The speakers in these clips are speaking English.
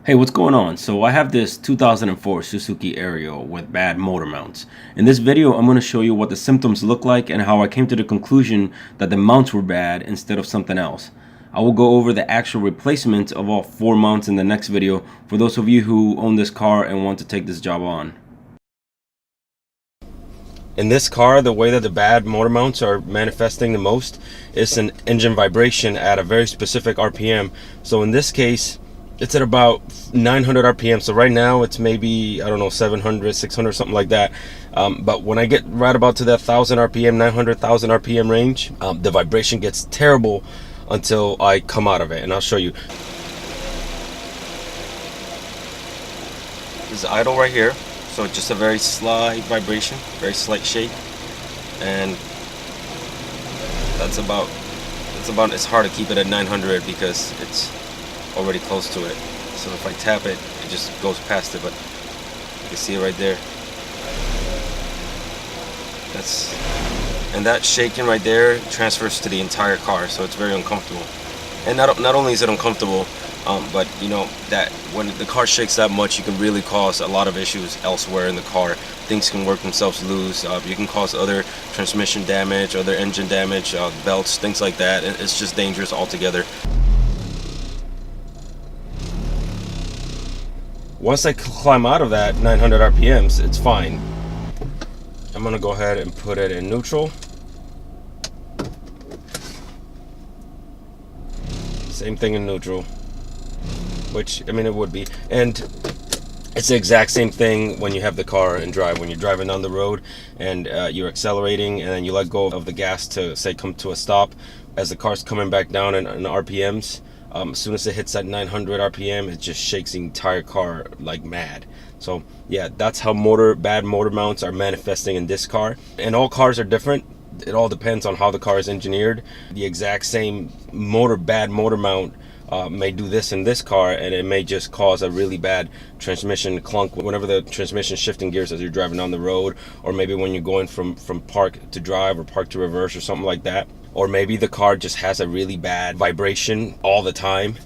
Hey, what's going on? So I have this 2004 Suzuki Aerio with bad motor mounts. In this video, I'm going to show you what the symptoms look like and how I came to the conclusion that the mounts were bad instead of something else. I will go over the actual replacement of all 4 mounts in the next video for those of you who own this car and want to take this job on. In this car, the way that the bad motor mounts are manifesting the most is an engine vibration at a very specific RPM. So in this case, it's at about 900 RPM. So right now it's maybe, I don't know, 700, 600, something like that. But when I get right about to that 1000 RPM, 900,000 RPM range, the vibration gets terrible until I come out of it. And I'll show you. This is idle right here. So just a very slight vibration, very slight shake. And it's hard to keep it at 900 because it's already close to it. So if I tap it, it just goes past it, but you can see it right there. And that shaking right there transfers to the entire car, so it's very uncomfortable. And not only is it uncomfortable, but you know that when the car shakes that much, you can really cause a lot of issues elsewhere in the car. Things can work themselves loose. You can cause other transmission damage, other engine damage, belts, things like that. It's just dangerous altogether. Once I climb out of that 900 RPMs, it's fine. I'm gonna go ahead and put it in neutral. Same thing in neutral, which, I mean, it would be. And it's the exact same thing when you have the car in drive. When you're driving down the road and you're accelerating and then you let go of the gas to, say, come to a stop. As the car's coming back down in RPMs, as soon as it hits that 900 RPM, it just shakes the entire car like mad. So yeah, that's how bad motor mounts are manifesting in this car. And all cars are different. It all depends on how the car is engineered. The exact same bad motor mount may do this in this car, and it may just cause a really bad transmission clunk whenever the transmission shifting gears as you're driving down the road, or maybe when you're going from park to drive or park to reverse or something like that. Or maybe the car just has a really bad vibration all the time.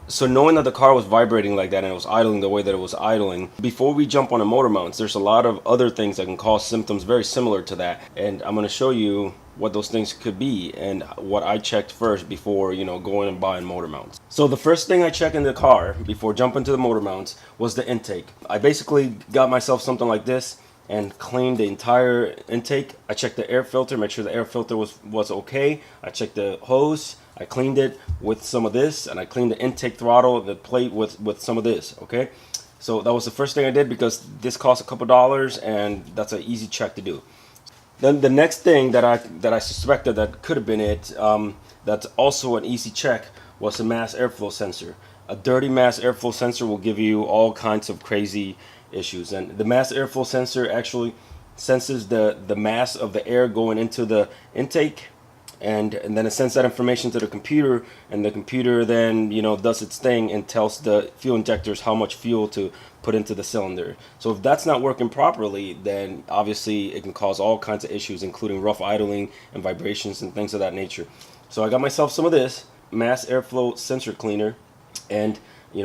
So knowing that the car was vibrating like that and it was idling the way that it was idling, before we jump on the motor mounts, there's a lot of other things that can cause symptoms very similar to that. And I'm going to show you what those things could be and what I checked first before, going and buying motor mounts. So the first thing I checked in the car before jumping to the motor mounts was the intake. I basically got myself something like this and cleaned the entire intake. I checked the air filter, make sure the air filter was okay. I checked the hose, I cleaned it with some of this, and I cleaned the intake throttle, the plate with some of this, okay? So that was the first thing I did because this cost a couple dollars and that's an easy check to do. Then the next thing that I suspected that could have been it, that's also an easy check, was a mass airflow sensor. A dirty mass airflow sensor will give you all kinds of crazy issues. And the mass airflow sensor actually senses the mass of the air going into the intake, and then it sends that information to the computer, and the computer then does its thing and tells the fuel injectors how much fuel to put into the cylinder. So if that's not working properly, then obviously it can cause all kinds of issues, including rough idling and vibrations and things of that nature. So I got myself some of this mass airflow sensor cleaner, and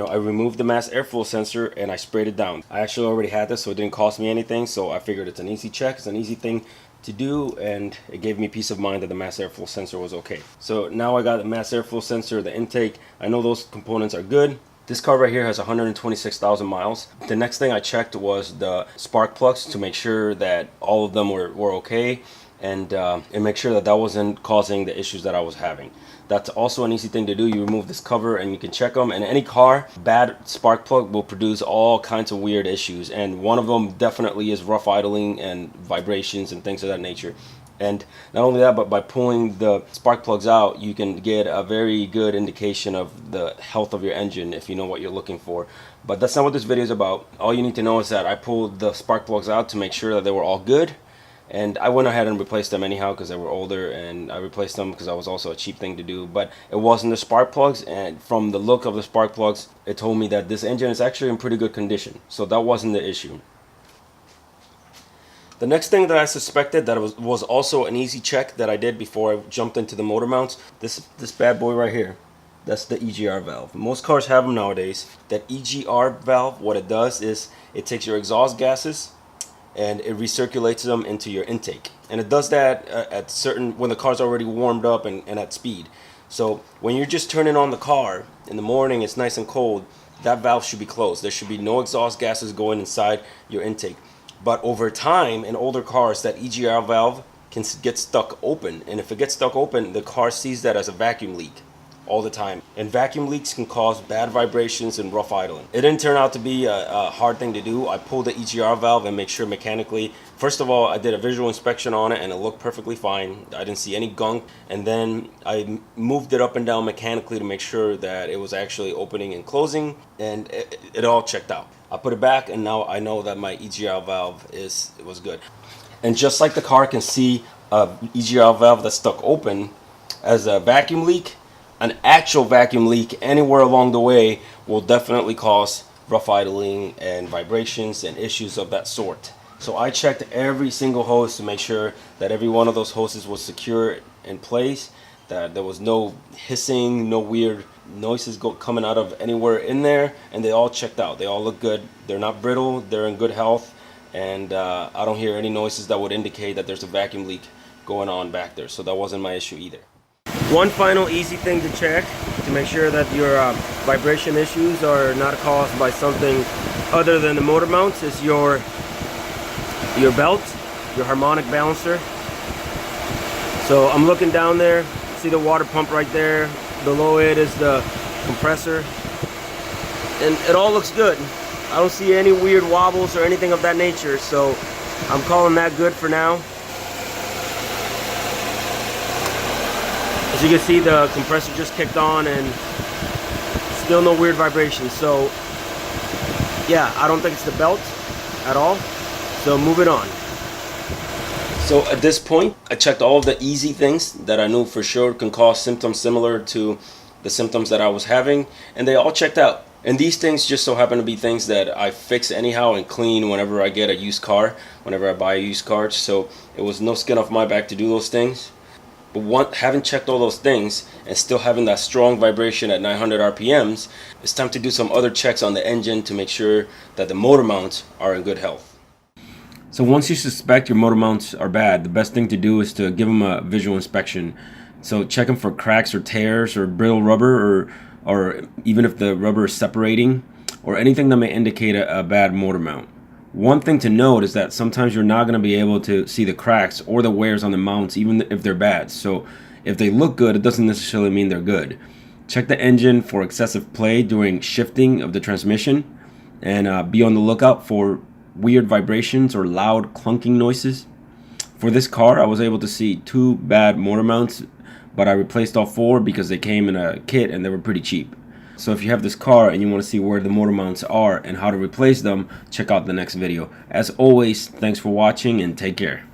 I removed the mass airflow sensor and I sprayed it down. I actually already had this, so it didn't cost me anything, so I figured it's an easy check, it's an easy thing to do, and it gave me peace of mind that the mass airflow sensor was okay. So now I got the mass airflow sensor, the intake, I know those components are good. This car right here has 126,000 miles. The next thing I checked was the spark plugs to make sure that all of them were okay, and make sure that wasn't causing the issues that I was having. That's also an easy thing to do. You remove this cover and you can check them. And any car, bad spark plug will produce all kinds of weird issues. And one of them definitely is rough idling and vibrations and things of that nature. And not only that, but by pulling the spark plugs out, you can get a very good indication of the health of your engine if you know what you're looking for. But that's not what this video is about. All you need to know is that I pulled the spark plugs out to make sure that they were all good. And I went ahead and replaced them anyhow because they were older, and I replaced them because that was also a cheap thing to do. But it wasn't the spark plugs, and from the look of the spark plugs, it told me that this engine is actually in pretty good condition. So that wasn't the issue. The next thing that I suspected that was also an easy check that I did before I jumped into the motor mounts, this bad boy right here. That's the EGR valve. Most cars have them nowadays. That EGR valve, what it does is it takes your exhaust gases and it recirculates them into your intake. And it does that at certain, when the car's already warmed up and at speed. So when you're just turning on the car in the morning, it's nice and cold, that valve should be closed. There should be no exhaust gases going inside your intake. But over time, in older cars, that EGR valve can get stuck open. And if it gets stuck open, the car sees that as a vacuum leak all the time. And vacuum leaks can cause bad vibrations and rough idling. It didn't turn out to be a hard thing to do. I pulled the EGR valve and make sure mechanically, first of all, I did a visual inspection on it and it looked perfectly fine. I didn't see any gunk. And then I moved it up and down mechanically to make sure that it was actually opening and closing, and it all checked out. I put it back and now I know that my EGR valve was good. And just like the car can see a EGR valve that's stuck open as a vacuum leak, an actual vacuum leak anywhere along the way will definitely cause rough idling and vibrations and issues of that sort. So I checked every single hose to make sure that every one of those hoses was secure in place, that there was no hissing, no weird noises coming out of anywhere in there, and they all checked out. They all look good. They're not brittle, they're in good health, and I don't hear any noises that would indicate that there's a vacuum leak going on back there. So that wasn't my issue either. One final easy thing to check to make sure that your vibration issues are not caused by something other than the motor mounts is your belt, your harmonic balancer. So I'm looking down there, see the water pump right there. Below it is the compressor, and it all looks good. I don't see any weird wobbles or anything of that nature, so I'm calling that good for now. As you can see, the compressor just kicked on and still no weird vibrations. So yeah, I don't think it's the belt at all. So moving on. So at this point, I checked all of the easy things that I knew for sure can cause symptoms similar to the symptoms that I was having, and they all checked out. And these things just so happen to be things that I fix anyhow and clean whenever I get a used car, whenever I buy a used car. So it was no skin off my back to do those things. But having checked all those things and still having that strong vibration at 900 RPMs, it's time to do some other checks on the engine to make sure that the motor mounts are in good health. So once you suspect your motor mounts are bad, the best thing to do is to give them a visual inspection. So check them for cracks or tears or brittle rubber, or even if the rubber is separating, or anything that may indicate a bad motor mount. One thing to note is that sometimes you're not going to be able to see the cracks or the wears on the mounts even if they're bad. So if they look good, it doesn't necessarily mean they're good. Check the engine for excessive play during shifting of the transmission, and be on the lookout for weird vibrations or loud clunking noises. For this car, I was able to see 2 bad motor mounts, but I replaced all 4 because they came in a kit and they were pretty cheap. So if you have this car and you want to see where the motor mounts are and how to replace them, check out the next video. As always, thanks for watching and take care.